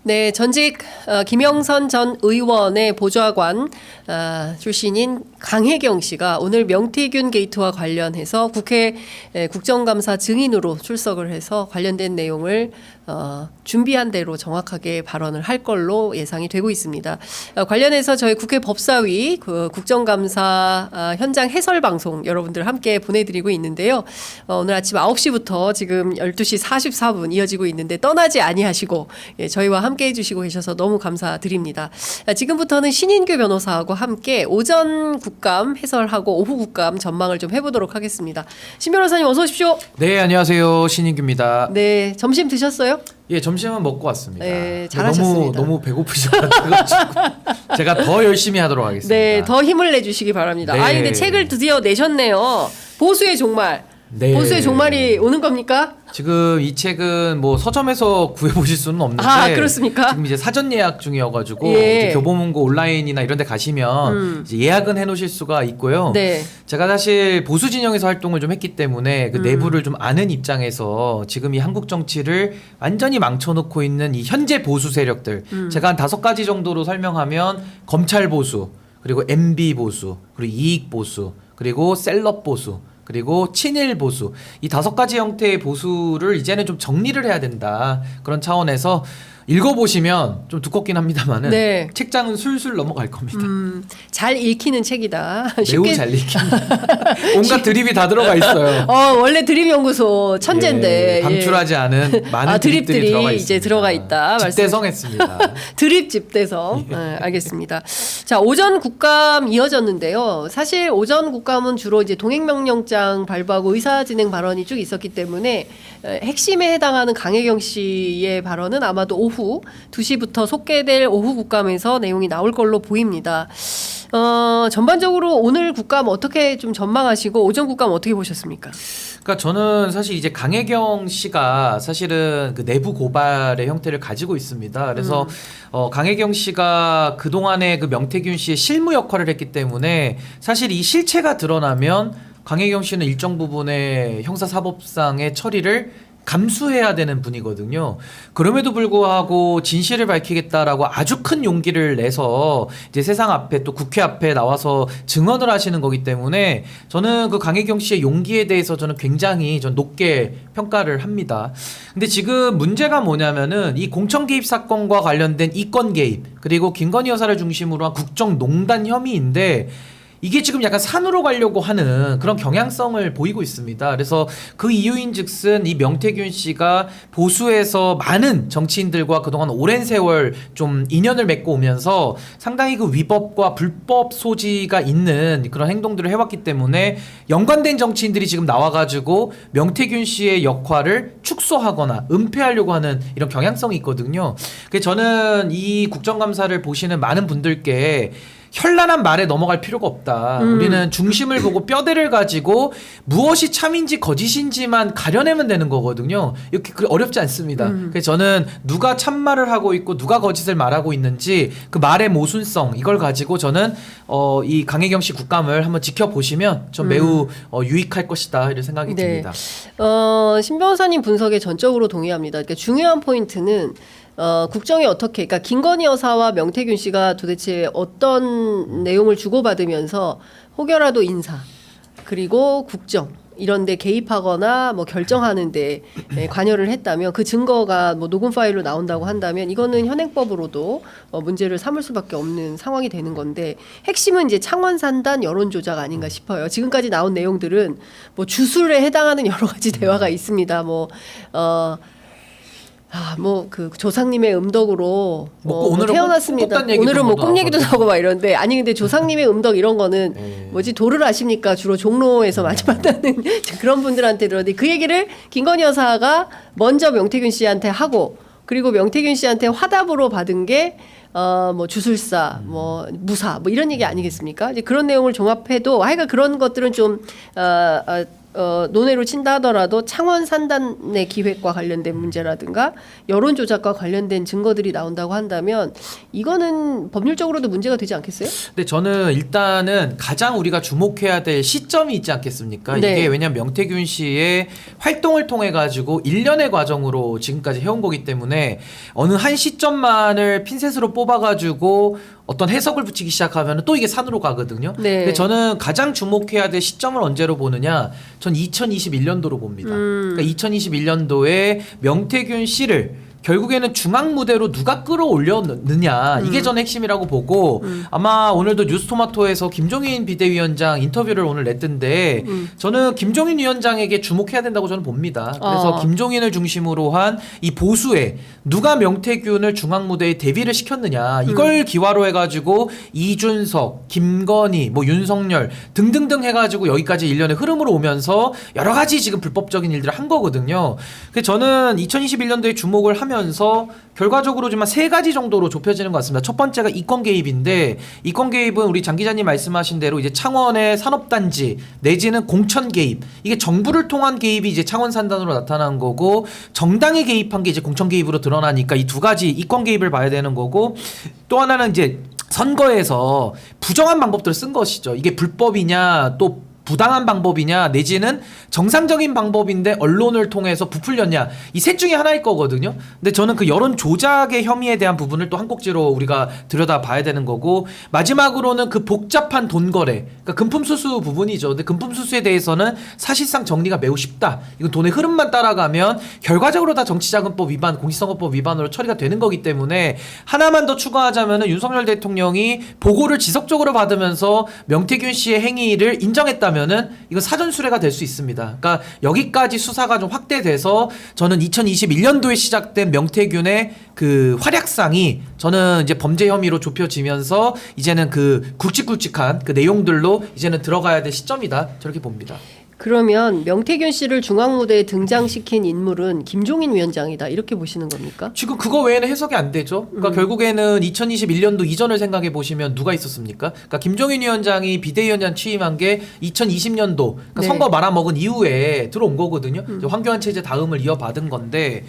네, 전직 김영선 전 의원의 보좌관 출신인 강혜경 씨가 오늘 명태균 게이트와 관련해서 국회 국정감사 증인으로 출석을 해서 관련된 내용을 준비한 대로 정확하게 발언을 할 걸로 예상이 되고 있습니다. 관련해서 저희 국회 법사위 그 국정감사 현장 해설 방송 여러분들 함께 보내드리고 있는데요. 오늘 아침 9시부터 지금 12시 44분 이어지고 있는데 떠나지 아니하시고 저희와 함께 해주시고 계셔서 너무 감사드립니다. 지금부터는 신인규 변호사하고 함께 오전 국감 해설하고 오후 국감 전망을 좀 해보도록 하겠습니다. 신 변호사님 어서 오십시오. 네, 안녕하세요. 신인규입니다. 네, 점심 드셨어요? 예, 점심은 먹고 왔습니다. 네, 잘하셨습니다. 너무 배고프셔가지고 제가 더 열심히 하도록 하겠습니다. 네, 더 힘을 내주시기 바랍니다. 네. 아, 근데 책을 드디어 내셨네요. 보수의 종말. 네. 보수의 종말이 오는 겁니까? 지금 이 책은 뭐 서점에서 구해보실 수는 없는데 그렇습니까? 지금 이제 사전 예약 중이어가지고 예. 이제 교보문고 온라인이나 이런 데 가시면 이제 예약은 해놓으실 수가 있고요. 네. 제가 사실 보수 진영에서 활동을 좀 했기 때문에 그 내부를 좀 아는 입장에서 지금 이 한국 정치를 완전히 망쳐놓고 있는 이 현재 보수 세력들 제가 한 5가지 정도로 설명하면 검찰 보수, 그리고 MB 보수, 그리고 이익 보수, 그리고 셀럽 보수, 그리고 친일 보수, 이 5가지 형태의 보수를 이제는 좀 정리를 해야 된다. 그런 차원에서 읽어보시면 좀 두껍긴 합니다만은 네. 책장은 술술 넘어갈 겁니다. 잘 읽히는 책이다. 매우 잘 읽힙니다. 온갖 드립이 다 들어가 있어요. 원래 드립연구소 천재인데 예, 방출하지 않은 많은 드립들이 들어가 있습니다. 이제 들어가 있다. 집대성했습니다. 드립 집대성. 알겠습니다. 자, 오전 국감 이어졌는데요. 사실 오전 국감은 주로 이제 동행명령장 발부하고 의사진행 발언이 쭉 있었기 때문에 핵심에 해당하는 강혜경 씨의 발언은 아마도 오후 2시부터 속개될 오후 국감에서 내용이 나올 걸로 보입니다. 전반적으로 오늘 국감 어떻게 좀 전망하시고 오전 국감 어떻게 보셨습니까? 그러니까 저는 사실 이제 강혜경 씨가 사실은 그 내부 고발의 형태를 가지고 있습니다. 그래서 강혜경 씨가 그동안에 그 명태균 씨의 실무 역할을 했기 때문에 사실 이 실체가 드러나면 강혜경 씨는 일정 부분의 형사사법상의 처리를 감수해야 되는 분이거든요. 그럼에도 불구하고 진실을 밝히겠다라고 아주 큰 용기를 내서 이제 세상 앞에 또 국회 앞에 나와서 증언을 하시는 거기 때문에 저는 그 강혜경 씨의 용기에 대해서 저는 굉장히 높게 평가를 합니다. 근데 지금 문제가 뭐냐면은 이 공천 개입 사건과 관련된 이권 개입, 그리고 김건희 여사를 중심으로 한 국정농단 혐의인데 이게 지금 약간 산으로 가려고 하는 그런 경향성을 보이고 있습니다. 그래서 그 이유인즉슨 이 명태균 씨가 보수에서 많은 정치인들과 그동안 오랜 세월 좀 인연을 맺고 오면서 상당히 그 위법과 불법 소지가 있는 그런 행동들을 해왔기 때문에 연관된 정치인들이 지금 나와가지고 명태균 씨의 역할을 축소하거나 은폐하려고 하는 이런 경향성이 있거든요. 그래서 저는 이 국정감사를 보시는 많은 분들께 현란한 말에 넘어갈 필요가 없다. 우리는 중심을 보고 뼈대를 가지고 무엇이 참인지 거짓인지만 가려내면 되는 거거든요. 이렇게 어렵지 않습니다. 그래서 저는 누가 참말을 하고 있고 누가 거짓을 말하고 있는지 그 말의 모순성 이걸 가지고 저는 이 강혜경 씨 국감을 한번 지켜보시면 좀 매우 유익할 것이다 이런 생각이 듭니다. 신 변호사님 분석에 전적으로 동의합니다. 그러니까 중요한 포인트는 국정이 어떻게, 그러니까 김건희 여사와 명태균 씨가 도대체 어떤 내용을 주고받으면서 혹여라도 인사 그리고 국정 이런 데 개입하거나 뭐 결정하는 데 관여를 했다면 그 증거가 뭐 녹음 파일로 나온다고 한다면 이거는 현행법으로도 문제를 삼을 수밖에 없는 상황이 되는 건데 핵심은 이제 창원산단 여론조작 아닌가 싶어요. 지금까지 나온 내용들은 뭐 주술에 해당하는 여러 가지 대화가 있습니다. 그 조상님의 음덕으로 오늘은 태어났습니다. 오늘은 뭐 꿈 얘기도 나오고 막 이런데 아니 근데 조상님의 음덕 이런 거는 뭐지 도를 아십니까? 주로 종로에서 많이 만나는 그런 분들한테 들었는데 그 얘기를 김건희 여사가 먼저 명태균 씨한테 하고 그리고 명태균 씨한테 화답으로 받은 게 뭐 주술사, 뭐 무사, 뭐 이런 얘기 아니겠습니까? 이제 그런 내용을 종합해도 하여간 그런 것들은 좀 논외로 친다 하더라도 창원 산단의 기획과 관련된 문제라든가 여론 조작과 관련된 증거들이 나온다고 한다면 이거는 법률적으로도 문제가 되지 않겠어요? 근데 저는 일단은 가장 우리가 주목해야 될 시점이 있지 않겠습니까? 네. 이게 왜냐하면 명태균 씨의 활동을 통해 가지고 일련의 과정으로 지금까지 해온 거기 때문에 어느 한 시점만을 핀셋으로 뽑아가지고 어떤 해석을 붙이기 시작하면 또 이게 산으로 가거든요. 네. 근데 저는 가장 주목해야 될 시점을 언제로 보느냐? 전 2021년도로 봅니다. 그러니까 2021년도에 명태균 씨를 결국에는 중앙 무대로 누가 끌어올렸느냐 이게 전 핵심이라고 보고 아마 오늘도 뉴스토마토에서 김종인 비대위원장 인터뷰를 오늘 냈던데 저는 김종인 위원장에게 주목해야 된다고 저는 봅니다. 그래서 김종인을 중심으로 한 이 보수에 누가 명태균을 중앙 무대에 데뷔를 시켰느냐 이걸 기화로 해가지고 이준석, 김건희, 뭐 윤석열 등등등 해가지고 여기까지 일련의 흐름으로 오면서 여러 가지 지금 불법적인 일들을 한 거거든요. 그래서 저는 2021년도에 주목을 하면서 결과적으로지만 세 가지 정도로 좁혀지는 것 같습니다. 첫 번째가 이권 개입인데 이권 개입은 우리 장 기자님 말씀하신 대로 이제 창원의 산업단지 내지는 공천 개입 이게 정부를 통한 개입이 이제 창원 산단으로 나타난 거고 정당이 개입한 게 이제 공천 개입으로 드러나니까 이 두 가지 이권 개입을 봐야 되는 거고 또 하나는 이제 선거에서 부정한 방법들을 쓴 것이죠. 이게 불법이냐 또 부당한 방법이냐 내지는 정상적인 방법인데 언론을 통해서 부풀렸냐 이 셋 중에 하나일 거거든요. 근데 저는 그 여론 조작의 혐의에 대한 부분을 또 한 꼭지로 우리가 들여다 봐야 되는 거고 마지막으로는 그 복잡한 돈 거래 그러니까 금품 수수 부분이죠. 근데 금품 수수에 대해서는 사실상 정리가 매우 쉽다. 이건 돈의 흐름만 따라가면 결과적으로 다 정치자금법 위반 공직선거법 위반으로 처리가 되는 거기 때문에 하나만 더 추가하자면은 윤석열 대통령이 보고를 지속적으로 받으면서 명태균 씨의 행위를 인정했다면은 이건 사전 수뢰가 될 수 있습니다. 그러니까 여기까지 수사가 좀 확대돼서 저는 2021년도에 시작된 명태균의 그 활약상이 저는 이제 범죄 혐의로 좁혀지면서 이제는 그 굵직굵직한 그 내용들로 이제는 들어가야 될 시점이다. 저렇게 봅니다. 그러면 명태균 씨를 중앙 무대에 등장시킨 인물은 김종인 위원장이다 이렇게 보시는 겁니까? 지금 그거 외에는 해석이 안 되죠. 그러니까 결국에는 2021년도 이전을 생각해 보시면 누가 있었습니까? 그러니까 김종인 위원장이 비대위원장 취임한 게 2020년도 그러니까 네. 선거 말아먹은 이후에 들어온 거거든요. 이제 황교안 체제 다음을 이어받은 건데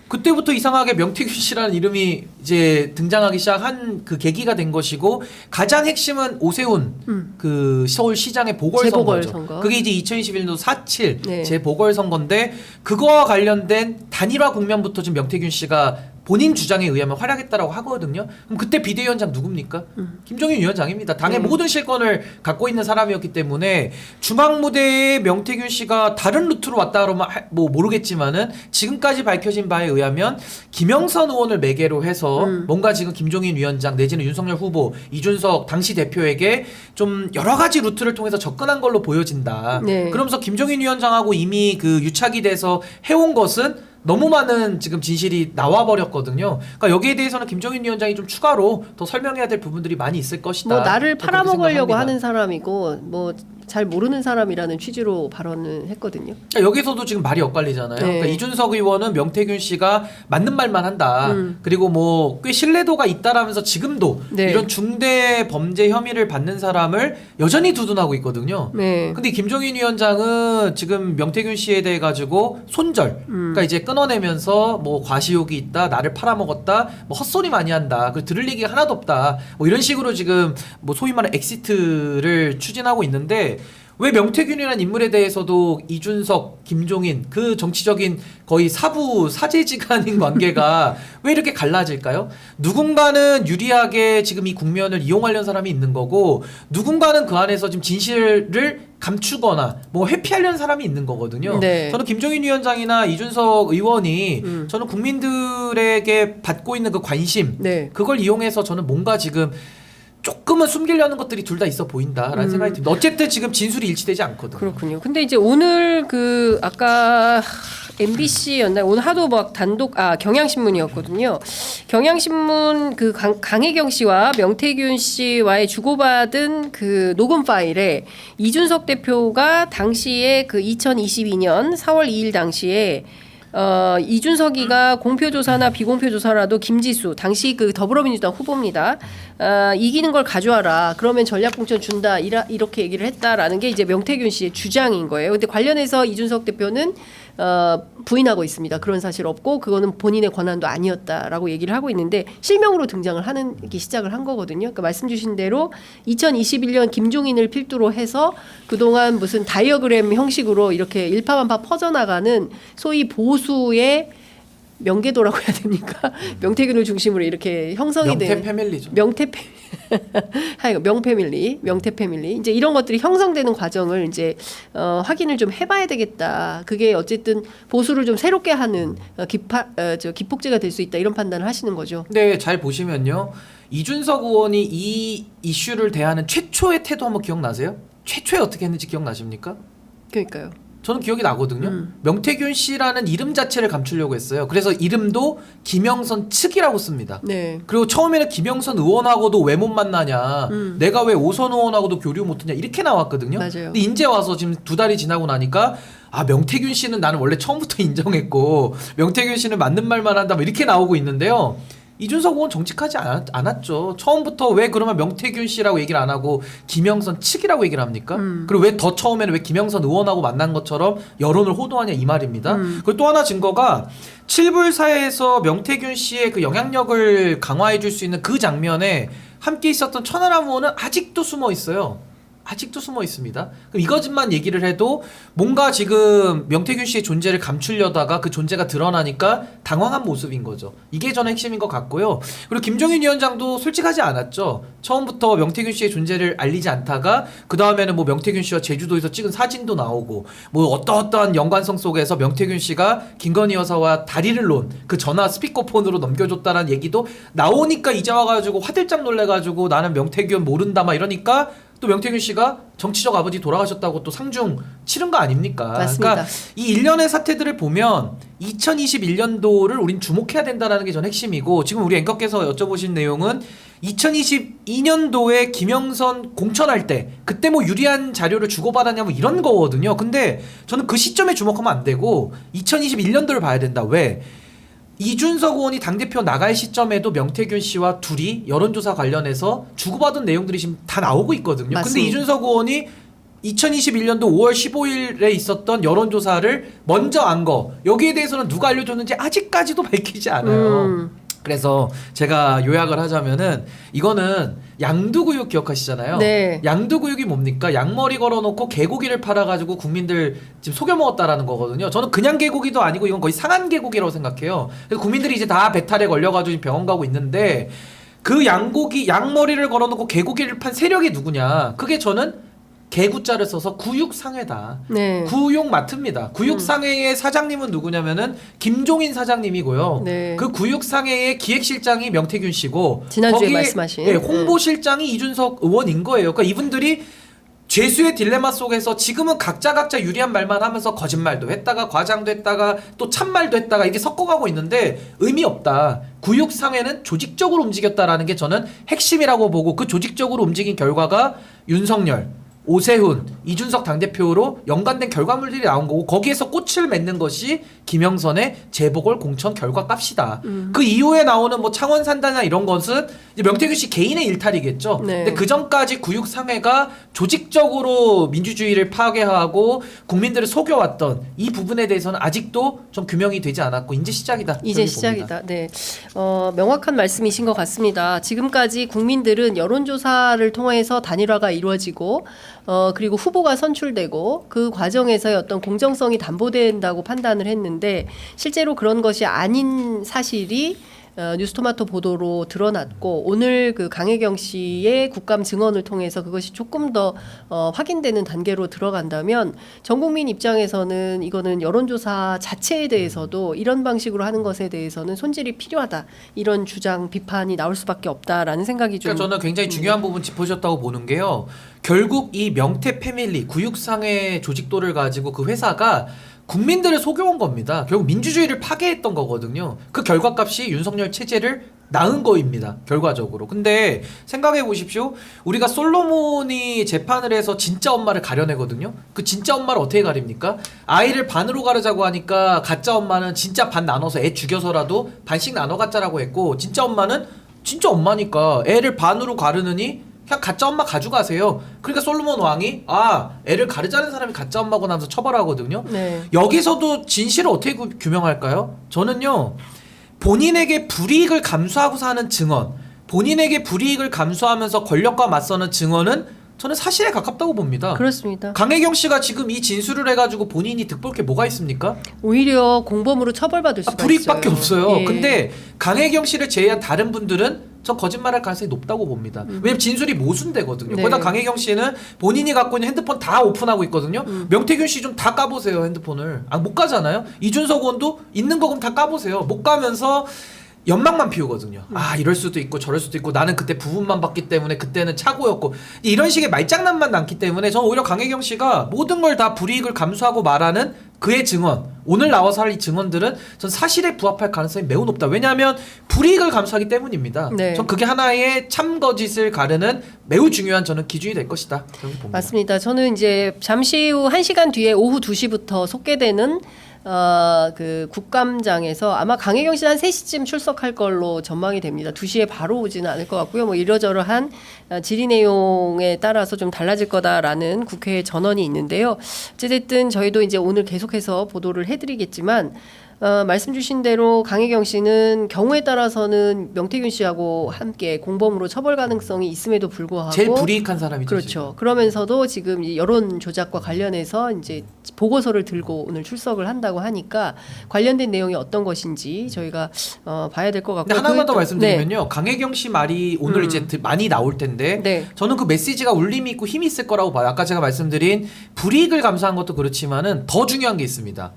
그때부터 이상하게 명태균 씨라는 이름이 이제 등장하기 시작한 그 계기가 된 것이고 가장 핵심은 오세훈 그 서울시장의 보궐선거죠. 재보궐선거. 그게 이제 2021년도 4.7 네. 재보궐선거인데 그거와 관련된 단일화 국면부터 지금 명태균 씨가 본인 주장에 의하면 활약했다라고 하거든요. 그럼 그때 비대위원장 누굽니까? 김종인 위원장입니다. 당의 모든 실권을 갖고 있는 사람이었기 때문에 중앙 무대에 명태균 씨가 다른 루트로 왔다 그러면 뭐 모르겠지만은 지금까지 밝혀진 바에 의하면 김영선 의원을 매개로 해서 뭔가 지금 김종인 위원장 내지는 윤석열 후보, 이준석 당시 대표에게 좀 여러 가지 루트를 통해서 접근한 걸로 보여진다. 네. 그러면서 김종인 위원장하고 이미 그 유착이 돼서 해온 것은 너무 많은 지금 진실이 나와버렸거든요. 그러니까 여기에 대해서는 김종인 위원장이 좀 추가로 더 설명해야 될 부분들이 많이 있을 것이다. 뭐 나를 그렇게 팔아먹으려고 생각합니다. 하는 사람이고 뭐 잘 모르는 사람이라는 취지로 발언을 했거든요. 그러니까 여기서도 지금 말이 엇갈리잖아요. 네. 그러니까 이준석 의원은 명태균 씨가 맞는 말만 한다. 그리고 뭐 꽤 신뢰도가 있다라면서 지금도 네. 이런 중대 범죄 혐의를 받는 사람을 여전히 두둔하고 있거든요. 네. 근데 김종인 위원장은 지금 명태균 씨에 대해 가지고 손절, 그러니까 이제 끊어내면서 뭐 과시욕이 있다, 나를 팔아먹었다, 뭐 헛소리 많이 한다, 그 들을 얘기가 하나도 없다, 뭐 이런 식으로 지금 뭐 소위 말하는 엑시트를 추진하고 있는데. 왜 명태균이라는 인물에 대해서도 이준석, 김종인 그 정치적인 거의 사부 사제지간인 관계가 왜 이렇게 갈라질까요? 누군가는 유리하게 지금 이 국면을 이용하려는 사람이 있는 거고 누군가는 그 안에서 지금 진실을 감추거나 뭐 회피하려는 사람이 있는 거거든요. 네. 저는 김종인 위원장이나 이준석 의원이 저는 국민들에게 받고 있는 그 관심 네. 그걸 이용해서 저는 뭔가 지금 조금은 숨기려는 것들이 둘 다 있어 보인다라는 생각이 듭니다. 어쨌든 지금 진술이 일치되지 않거든요. 그렇군요. 근데 이제 오늘 그 아까 MBC였나 오늘 하도 막 단독 경향신문이었거든요. 경향신문 그 강혜경 씨와 명태균 씨와의 주고받은 그 녹음 파일에 이준석 대표가 당시에 그 2022년 4월 2일 당시에 이준석이가 공표조사나 비공표조사라도 김지수 당시 그 더불어민주당 후보입니다. 이기는 걸 가져와라. 그러면 전략공천 준다. 이렇게 얘기를 했다라는 게 이제 명태균 씨의 주장인 거예요. 근데 관련해서 이준석 대표는 부인하고 있습니다. 그런 사실 없고 그거는 본인의 권한도 아니었다라고 얘기를 하고 있는데 실명으로 등장을 하는 게 시작을 한 거거든요. 그러니까 말씀 주신 대로 2021년 김종인을 필두로 해서 그동안 무슨 다이어그램 형식으로 이렇게 일파만파 퍼져나가는 소위 보수의 명계도라고 해야 됩니까? 명태균을 중심으로 이렇게 형성이 된 명태 패밀리죠. 명태 패밀리 이제 이런 것들이 형성되는 과정을 이제 확인을 좀 해봐야 되겠다. 그게 어쨌든 보수를 좀 새롭게 하는 기폭제가 될 수 있다 이런 판단을 하시는 거죠. 근데 잘 보시면요, 이준석 의원이 이 이슈를 대하는 최초의 태도 한번 기억나세요? 최초에 어떻게 했는지 기억나십니까? 그러니까요. 저는 기억이 나거든요. 명태균 씨라는 이름 자체를 감추려고 했어요. 그래서 이름도 김영선 측이라고 씁니다. 네. 그리고 처음에는 김영선 의원하고도 왜 못 만나냐, 내가 왜 오선 의원하고도 교류 못하냐 이렇게 나왔거든요. 맞아요. 근데 이제 와서 지금 2달이 지나고 나니까 명태균 씨는 나는 원래 처음부터 인정했고 명태균 씨는 맞는 말만 한다 뭐 이렇게 나오고 있는데요. 이준석 의원 정직하지 않았죠. 처음부터 왜 그러면 명태균 씨라고 얘기를 안 하고 김영선 측이라고 얘기를 합니까? 그리고 왜 더 처음에는 왜 김영선 의원하고 만난 것처럼 여론을 호도하냐 이 말입니다. 그리고 또 하나 증거가 7불사에서 명태균 씨의 그 영향력을 강화해 줄 수 있는 그 장면에 함께 있었던 천하람 의원은 아직도 숨어 있어요. 아직도 숨어 있습니다. 그럼 이것만 얘기를 해도 뭔가 지금 명태균 씨의 존재를 감추려다가 그 존재가 드러나니까 당황한 모습인 거죠. 이게 저는 핵심인 것 같고요. 그리고 김종인 위원장도 솔직하지 않았죠. 처음부터 명태균 씨의 존재를 알리지 않다가 그 다음에는 뭐 명태균 씨와 제주도에서 찍은 사진도 나오고 뭐 어떠한 연관성 속에서 명태균 씨가 김건희 여사와 다리를 놓은 그 전화 스피커폰으로 넘겨줬다라는 얘기도 나오니까 이제 와가지고 화들짝 놀래가지고 나는 명태균 모른다 막 이러니까 또 명태균 씨가 정치적 아버지 돌아가셨다고 또 상중 치른 거 아닙니까? 맞습니다. 그러니까 이 일련의 사태들을 보면 2021년도를 우린 주목해야 된다는 게 전 핵심이고, 지금 우리 앵커께서 여쭤보신 내용은 2022년도에 김영선 공천할 때 그때 뭐 유리한 자료를 주고받았냐 뭐 이런 거거든요. 근데 저는 그 시점에 주목하면 안 되고 2021년도를 봐야 된다. 왜? 이준석 의원이 당대표 나갈 시점에도 명태균 씨와 둘이 여론조사 관련해서 주고받은 내용들이 지금 다 나오고 있거든요. 맞습니다. 근데 이준석 의원이 2021년도 5월 15일에 있었던 여론조사를 먼저 안 거, 여기에 대해서는 누가 알려줬는지 아직까지도 밝히지 않아요. 그래서 제가 요약을 하자면은 이거는 양두구육 기억하시잖아요. 네. 양두구육이 뭡니까? 양머리 걸어놓고 개고기를 팔아가지고 국민들 지금 속여 먹었다라는 거거든요. 저는 그냥 개고기도 아니고 이건 거의 상한 개고기라고 생각해요. 그래서 국민들이 이제 다 배탈에 걸려가지고 지금 병원 가고 있는데 그 양머리를 걸어놓고 개고기를 판 세력이 누구냐? 그게 저는 개구자를 써서 구육상회다. 네. 구육마트입니다. 구육상회의 사장님은 누구냐면은 김종인 사장님이고요. 네. 그 구육상회의 기획실장이 명태균 씨고 지난주에 거기에, 말씀하신. 예, 홍보실장이 이준석 의원인 거예요. 그러니까 이분들이 죄수의 딜레마 속에서 지금은 각자 유리한 말만 하면서 거짓말도 했다가 과장도 했다가 또 참말도 했다가 이게 섞어가고 있는데 의미 없다. 구육상회는 조직적으로 움직였다라는 게 저는 핵심이라고 보고, 그 조직적으로 움직인 결과가 윤석열, 오세훈, 이준석 당대표로 연관된 결과물들이 나온 거고, 거기에서 꽃을 맺는 것이 김영선의 재보궐 공천 결과값이다. 그 이후에 나오는 뭐 창원 산다나 이런 것은 이제 명태균 씨 개인의 일탈이겠죠. 네. 근데 그 전까지 구육상회가 조직적으로 민주주의를 파괴하고 국민들을 속여왔던 이 부분에 대해서는 아직도 좀 규명이 되지 않았고 이제 시작이다. 이제 저는 봅니다. 시작이다. 네, 명확한 말씀이신 것 같습니다. 지금까지 국민들은 여론조사를 통해서 단일화가 이루어지고 그리고 후보가 선출되고 그 과정에서의 어떤 공정성이 담보된다고 판단을 했는데 실제로 그런 것이 아닌 사실이 뉴스토마토 보도로 드러났고, 오늘 그 강혜경 씨의 국감 증언을 통해서 그것이 조금 더 확인되는 단계로 들어간다면 전 국민 입장에서는 이거는 여론조사 자체에 대해서도 이런 방식으로 하는 것에 대해서는 손질이 필요하다, 이런 주장 비판이 나올 수밖에 없다라는 생각이 좀. 그러니까 저는 굉장히 중요한 부분 짚으셨다고 보는 게요. 결국 이 명태 패밀리 구육상회 조직도를 가지고 그 회사가 국민들을 속여온 겁니다. 결국 민주주의를 파괴했던 거거든요. 그 결과값이 윤석열 체제를 나은 거입니다. 결과적으로. 근데 생각해 보십시오. 우리가 솔로몬이 재판을 해서 진짜 엄마를 가려내거든요. 그 진짜 엄마를 어떻게 가립니까? 아이를 반으로 가르자고 하니까 가짜 엄마는 진짜 반 나눠서 애 죽여서라도 반씩 나눠 갖자라고 했고, 진짜 엄마는 진짜 엄마니까 애를 반으로 가르느니 그냥 가짜 엄마 가져가세요. 그러니까 솔로몬 왕이 애를 가르자는 사람이 가짜 엄마고 나면서 처벌하거든요. 네. 여기서도 진실을 어떻게 규명할까요? 저는요, 본인에게 불이익을 감수하고 사는 증언, 본인에게 불이익을 감수하면서 권력과 맞서는 증언은 저는 사실에 가깝다고 봅니다. 그렇습니다. 강혜경 씨가 지금 이 진술을 해가지고 본인이 득볼 게 뭐가 있습니까? 오히려 공범으로 처벌받을 수가 불이익밖에 있어요. 없어요. 예. 근데 강혜경 씨를 제외한 다른 분들은 전 거짓말할 가능성이 높다고 봅니다. 왜냐면 진술이 모순되거든요. 네. 거기다 강혜경 씨는 본인이 갖고 있는 핸드폰 다 오픈하고 있거든요. 명태균 씨 좀 다 까보세요, 핸드폰을. 못 가잖아요. 이준석 의원도 있는 거 그럼 다 까보세요. 못 가면서 연막만 피우거든요. 이럴 수도 있고 저럴 수도 있고 나는 그때 부분만 봤기 때문에 그때는 착오였고, 이런 식의 말장난만 남기 때문에 저는 오히려 강혜경 씨가 모든 걸 다 불이익을 감수하고 말하는 그의 증언, 오늘 나와서 할 이 증언들은 전 사실에 부합할 가능성이 매우 높다. 왜냐하면 불이익을 감수하기 때문입니다. 네. 전 그게 하나의 참거짓을 가르는 매우 중요한 저는 기준이 될 것이다. 그렇게 봅니다. 맞습니다. 저는 이제 잠시 후 1시간 뒤에 오후 2시부터 속개되는 그 국감장에서 아마 강혜경 씨는 한 3시쯤 출석할 걸로 전망이 됩니다. 2시에 바로 오지는 않을 것 같고요. 뭐 이러저러한 질의 내용에 따라서 좀 달라질 거다라는 국회 전언이 있는데요. 어쨌든 저희도 이제 오늘 계속해서 보도를 해드리겠지만 말씀 주신 대로 강혜경 씨는 경우에 따라서는 명태균 씨하고 함께 공범으로 처벌 가능성이 있음에도 불구하고 제일 불이익한 사람이죠. 그렇죠. 지금. 그러면서도 지금 이 여론 조작과 관련해서 이제 보고서를 들고 오늘 출석을 한다고 하니까 관련된 내용이 어떤 것인지 저희가 봐야 될 것 같고. 근데 하나만 더 네. 말씀드리면요. 강혜경 씨 말이 오늘 이제 많이 나올 텐데 네. 저는 그 메시지가 울림이 있고 힘이 있을 거라고 봐요. 아까 제가 말씀드린 불이익을 감수한 것도 그렇지만은 더 중요한 게 있습니다.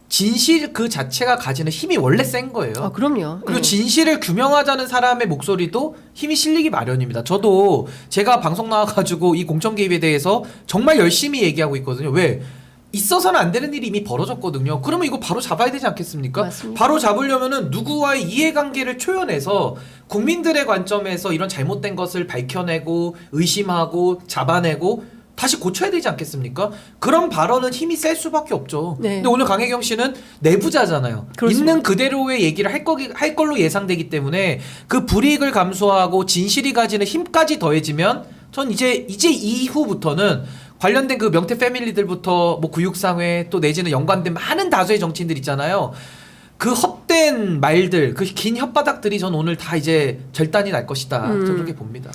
진실 그 자체가 가지는 힘이 원래 센 거예요. 그럼요. 그리고 진실을 규명하자는 사람의 목소리도 힘이 실리기 마련입니다. 저도 제가 방송 나와가지고 이 공천 개입에 대해서 정말 열심히 얘기하고 있거든요. 왜? 있어서는 안 되는 일이 이미 벌어졌거든요. 그러면 이거 바로 잡아야 되지 않겠습니까? 맞습니다. 바로 잡으려면은 누구와의 이해관계를 초연해서 국민들의 관점에서 이런 잘못된 것을 밝혀내고 의심하고 잡아내고 다시 고쳐야 되지 않겠습니까? 그런 발언은 힘이 셀 수밖에 없죠. 네. 근데 오늘 강혜경 씨는 내부자잖아요. 그렇습니다. 있는 그대로의 얘기를 할 걸로 예상되기 때문에 그 불이익을 감수하고 진실이 가지는 힘까지 더해지면 전 이제 이후부터는 관련된 그 명태 패밀리들부터 뭐 구육상회 또 내지는 연관된 많은 다수의 정치인들 있잖아요. 그 헛된 말들, 그 긴 혓바닥들이 전 오늘 다 이제 결단이 날 것이다. 저는 그렇게 봅니다.